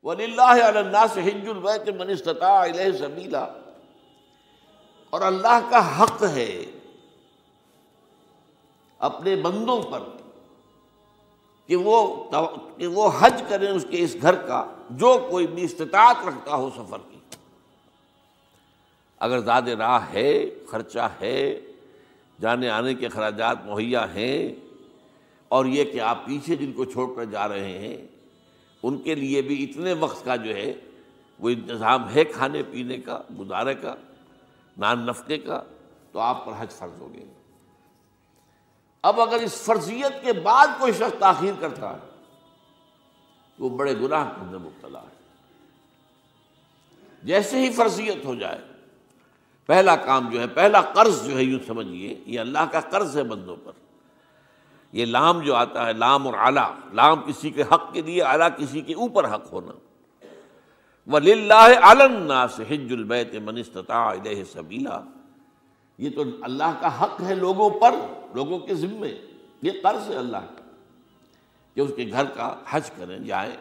وَلِلَّهِ عَلَى النَّاسِ حِجُّ الْبَيْتِ مَنِ اسْتَطَاعَ إِلَيْهِ سَبِيلًا، اور اللہ کا حق ہے اپنے بندوں پر کہ وہ حج کریں اس کے اس گھر کا جو کوئی بھی استطاعت رکھتا ہو سفر کی۔ اگر زاد راہ ہے، خرچہ ہے، جانے آنے کے اخراجات مہیا ہیں، اور یہ کہ آپ پیچھے جن کو چھوڑ کر جا رہے ہیں ان کے لیے بھی اتنے وقت کا جو ہے وہ انتظام ہے کھانے پینے کا، گزارے کا، نان نفقے کا، تو آپ پر حج فرض ہو گئے۔ اب اگر اس فرضیت کے بعد کوئی شخص تاخیر کرتا ہے تو وہ بڑے گناہ کے اندر مبتلا ہے۔ جیسے ہی فرضیت ہو جائے، پہلا کام جو ہے، پہلا قرض جو ہے، یوں سمجھیے یہ اللہ کا قرض ہے بندوں پر۔ یہ لام جو آتا ہے، لام اور اعلیٰ، لام کسی کے حق کے لیے، اعلیٰ کسی کے اوپر حق ہونا۔ وَلِلَّهِ عَلَى النَّاسِ حِجُّ الْبَيْتِ مَنِ اسْتَطَاعَ إِلَيْهِ سَبِيلًا، یہ تو اللہ کا حق ہے لوگوں پر، لوگوں کے ذمے، یہ قرض ہے اللہ کا کہ اس کے گھر کا حج کریں، جائیں،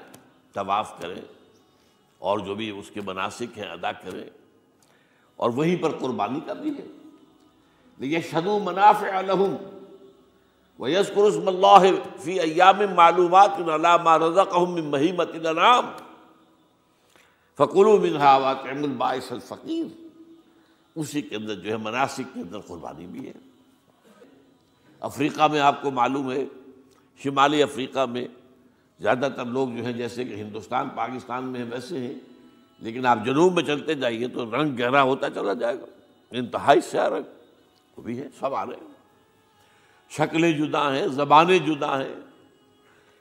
طواف کریں، اور جو بھی اس کے مناسک ہیں ادا کریں، اور وہیں پر قربانی کا بھی ہے۔ لِيَشْهَدُوا مَنَافِعَ لَهُمْ وَيَذْكُرُوا اسْمَ اللَّهِ فِي أَيَّامٍ مَّعْلُومَاتٍ عَلَىٰ مَا رَزَقَهُم مِّن بَهِيمَةِ الْأَنْعَامِ فَكُلُوا مِنْهَا وَأَطْعِمُوا الْبَائِسَ الْفَقِيرَ، اسی کے اندر جو ہے مناسک کے اندر قربانی بھی ہے۔ افریقہ میں آپ کو معلوم ہے، شمالی افریقہ میں زیادہ تر لوگ جو ہیں جیسے کہ ہندوستان پاکستان میں ہیں ویسے ہیں، لیکن آپ جنوب میں چلتے جائیے تو رنگ گہرا ہوتا چلا جائے گا، انتہائی سیاہ رنگ، وہ بھی ہے، سب آ رہے ہیں، شکلیں جدا ہیں، زبانیں جدا ہیں،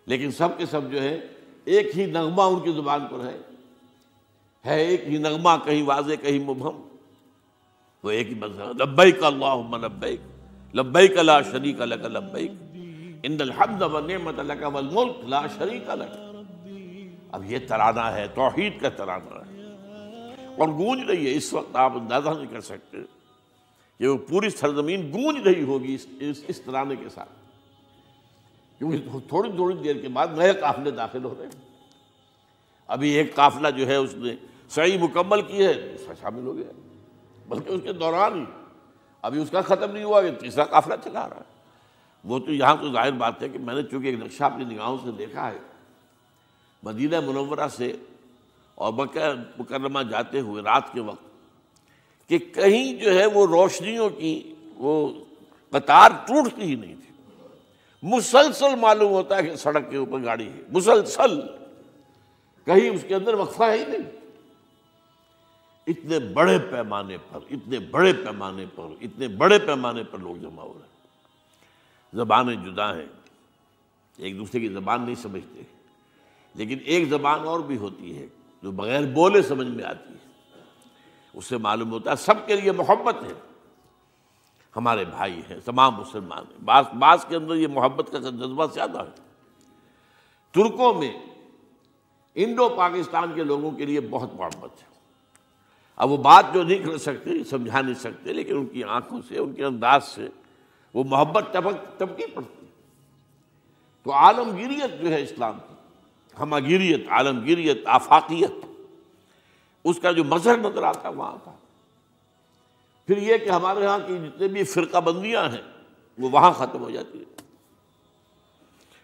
لیکن سب کے سب جو ہے ایک ہی نغمہ ان کی زبان پر ہے ایک ہی نغمہ، کہیں واضح کہیں مبہم، وہ ایک ہی مذہب، لبیک اللہم لبیک لبیک لا شریک لک لبیک ان الحمد والنعمت لک والملک لا شریک لک۔ اب یہ ترانہ ہے، توحید کا ترانہ ہے، اور گونج رہی ہے اس وقت، آپ اندازہ نہیں کر سکتے کہ وہ پوری سرزمین گونج رہی ہوگی اس ترانے کے ساتھ، کیونکہ تھوڑی تھوڑی دیر کے بعد نئے قافلے داخل ہو رہے ہیں۔ ابھی ایک قافلہ جو ہے اس نے سعی مکمل کی ہے، اس میں شامل ہو گیا، بلکہ اس کے دوران ہی ابھی اس کا ختم نہیں ہوا کہ تیسرا قافلہ چلا رہا ہے۔ وہ تو یہاں تو ظاہر بات ہے کہ میں نے چونکہ ایک نقشہ اپنی نگاہوں سے دیکھا ہے، مدینہ منورہ سے اور مکہ مکرمہ جاتے ہوئے رات کے وقت، کہ کہیں جو ہے وہ روشنیوں کی وہ قطار ٹوٹتی ہی نہیں تھی، مسلسل معلوم ہوتا ہے کہ سڑک کے اوپر گاڑی ہے، مسلسل، کہیں اس کے اندر وقفہ ہے ہی نہیں۔ اتنے بڑے پیمانے پر، اتنے بڑے پیمانے پر، اتنے بڑے پیمانے پر لوگ جمع ہو رہے ہیں۔ زبانیں جدا ہیں، ایک دوسرے کی زبان نہیں سمجھتے، لیکن ایک زبان اور بھی ہوتی ہے جو بغیر بولے سمجھ میں آتی ہے، اس سے معلوم ہوتا ہے سب کے لیے محبت ہے، ہمارے بھائی ہیں، تمام مسلمان ہیں۔ بعض کے اندر یہ محبت کا جذبہ زیادہ ہے۔ ترکوں میں انڈو پاکستان کے لوگوں کے لیے بہت محبت ہے۔ اب وہ بات جو نہیں کر سکتے، سمجھا نہیں سکتے، لیکن ان کی آنکھوں سے، ان کے انداز سے وہ محبت ٹپکی پڑتی۔ تو عالمگیریت جو ہے اسلام کی، ہمگیریت، عالمگیریت، آفاقیت، اس کا جو مظہر نظر آتا وہاں تھا۔ پھر یہ کہ ہمارے ہاں کی جتنے بھی فرقہ بندیاں ہیں وہ وہاں ختم ہو جاتی ہیں۔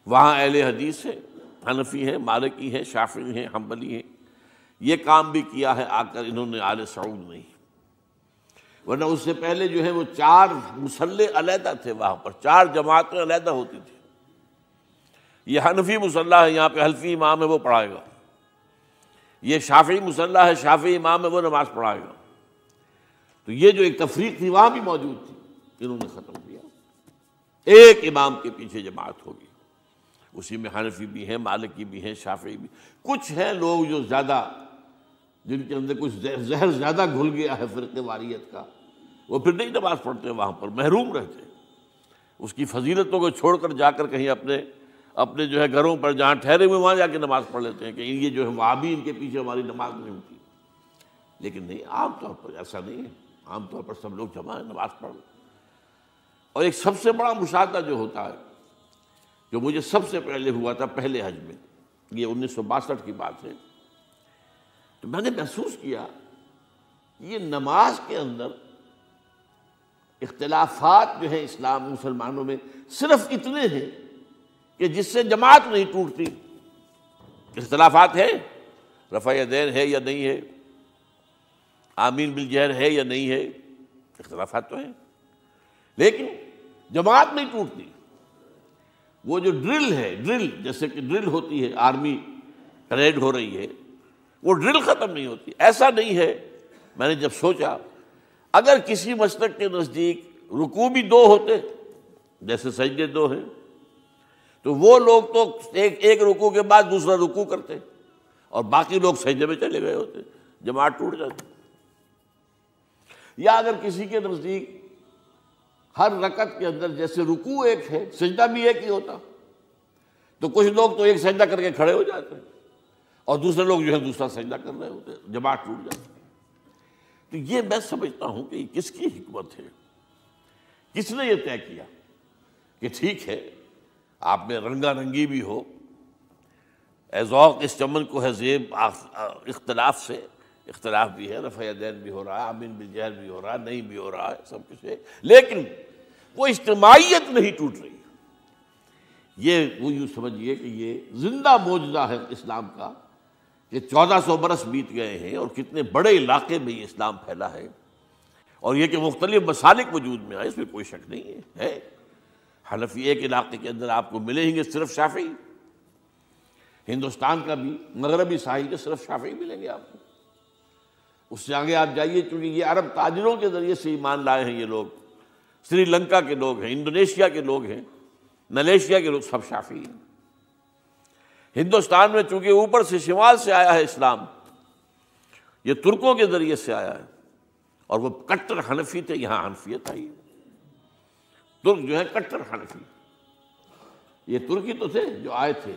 وہاں اہل حدیث ہیں، حنفی ہیں، مالکی ہیں، شافعی ہیں، حنبلی ہیں، یہ کام بھی کیا ہے آ کر انہوں نے آل سعود نہیں، ورنہ اس سے پہلے جو ہے وہ 4 مصلے علیحدہ تھے، وہاں پر 4 جماعتیں علیحدہ ہوتی تھی۔ یہ حنفی مصلی ہے، یہاں پہ حنفی امام ہے وہ پڑھائے گا، یہ شافعی مصلی ہے، شافعی امام ہے وہ نماز پڑھائے گا۔ تو یہ جو ایک تفریق تھی وہاں بھی موجود تھی، انہوں نے ختم کیا، ایک امام کے پیچھے جماعت ہوگی، اسی میں حنفی بھی ہیں، مالکی بھی ہیں، شافعی بھی، کچھ ہیں لوگ جو زیادہ، جن کے اندر کچھ زہر زیادہ گھل گیا ہے فرقے واریت کا، وہ پھر نہیں نماز پڑھتے، وہاں پر محروم رہتے، اس کی فضیلتوں کو چھوڑ کر جا کر کہیں اپنے جو ہے گھروں پر جہاں ٹھہرے ہوئے وہاں جا کے نماز پڑھ لیتے ہیں کہ یہ جو ہے وہابی، ان کے پیچھے ہماری نماز نہیں ہوتی۔ لیکن نہیں، عام طور پر ایسا نہیں ہے، عام طور پر سب لوگ جمع ہیں، نماز پڑھ۔ اور ایک سب سے بڑا مشاہدہ جو ہوتا ہے، جو مجھے سب سے پہلے ہوا تھا پہلے حج میں، یہ 1962 کی بات ہے، تو میں نے محسوس کیا یہ نماز کے اندر اختلافات جو ہیں اسلام مسلمانوں میں صرف اتنے ہیں کہ جس سے جماعت نہیں ٹوٹتی. اختلافات ہیں، رفع یدین ہے یا نہیں ہے، آمین بالجہر ہے یا نہیں ہے، اختلافات تو ہیں، لیکن جماعت نہیں ٹوٹتی. وہ جو ڈرل ہے، ڈرل جیسے کہ ڈرل ہوتی ہے، آرمی پریڈ ہو رہی ہے، وہ ڈرل ختم نہیں ہوتی. ایسا نہیں ہے. میں نے جب سوچا اگر کسی مسلک کے نزدیک رکوع بھی دو ہوتے جیسے سجدے دو ہیں، تو وہ لوگ تو ایک رکوع کے بعد دوسرا رکوع کرتے اور باقی لوگ سجدے میں چلے گئے ہوتے، جماعت ٹوٹ جاتی. یا اگر کسی کے نزدیک ہر رکعت کے اندر جیسے رکوع ایک ہے، سجدہ بھی ایک ہی ہوتا، تو کچھ لوگ تو ایک سجدہ کر کے کھڑے ہو جاتے ہیں اور دوسرے لوگ جو ہے دوسرا سجدہ کر رہے ہوتے ہیں، جماعت ٹوٹ جاتی ہے. تو یہ میں سمجھتا ہوں کہ کس کی حکمت ہے، کس نے یہ طے کیا کہ ٹھیک ہے آپ میں رنگا رنگی بھی ہو، اے ذوق اس چمن کو ہے زیب، اختلاف سے اختلاف بھی ہے، رفع یدین بھی ہو رہا ہے، آمین بالجہر بھی ہو رہا ہے، نہیں بھی ہو رہا ہے، سب کچھ ہے، لیکن وہ اجتماعیت نہیں ٹوٹ رہی. یہ وہ یوں سمجھیے کہ یہ زندہ معجزہ ہے اسلام کا کہ 1400 برس بیت گئے ہیں اور کتنے بڑے علاقے میں یہ اسلام پھیلا ہے، اور یہ کہ مختلف مسالک وجود میں آئے، اس میں کوئی شک نہیں ہے. حنفی ایک علاقے کے اندر آپ کو ملیں گے صرف شافعی، ہندوستان کا بھی مغربی ساحل کے صرف شافعی ملیں گے آپ کو. اس سے آگے آپ جائیے، چونکہ یہ عرب تاجروں کے ذریعے سے ایمان لائے ہیں، یہ لوگ سری لنکا کے لوگ ہیں، انڈونیشیا کے لوگ ہیں، ملیشیا کے لوگ، سب شافعی ہیں. ہندوستان میں چونکہ اوپر سے شمال سے آیا ہے اسلام، یہ ترکوں کے ذریعے سے آیا ہے، اور وہ کٹر حنفی تھے، یہاں حنفیت آئی. ترک جو ہے کٹر حنفی، یہ ترکی تو تھے جو آئے تھے.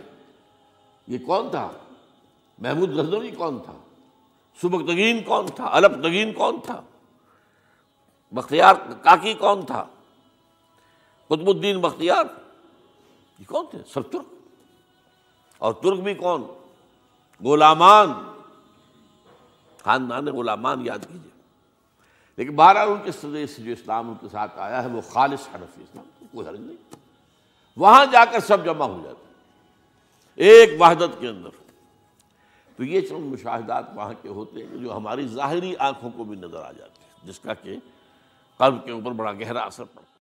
یہ کون تھا؟ محمود غزنوی کون تھا؟ سبکتگین کون تھا؟ الپتگین کون تھا؟ بختیار کاکی کون تھا؟ قطب الدین بختیار، یہ کون تھے؟ سب ترک. اور ترک بھی کون؟ غلامان، خاندان غلامان یاد کیجیے. لیکن بہرحال ان کے ذریعے سے جو اسلام ان کے ساتھ آیا ہے وہ خالص حنفی اسلام، کوئی حرج نہیں. وہاں جا کر سب جمع ہو جاتے ایک وحدت کے اندر. تو یہ چند مشاہدات وہاں کے ہوتے ہیں جو ہماری ظاہری آنکھوں کو بھی نظر آ جاتے ہیں، جس کا کہ قلب کے اوپر بڑا گہرا اثر پڑتا ہے.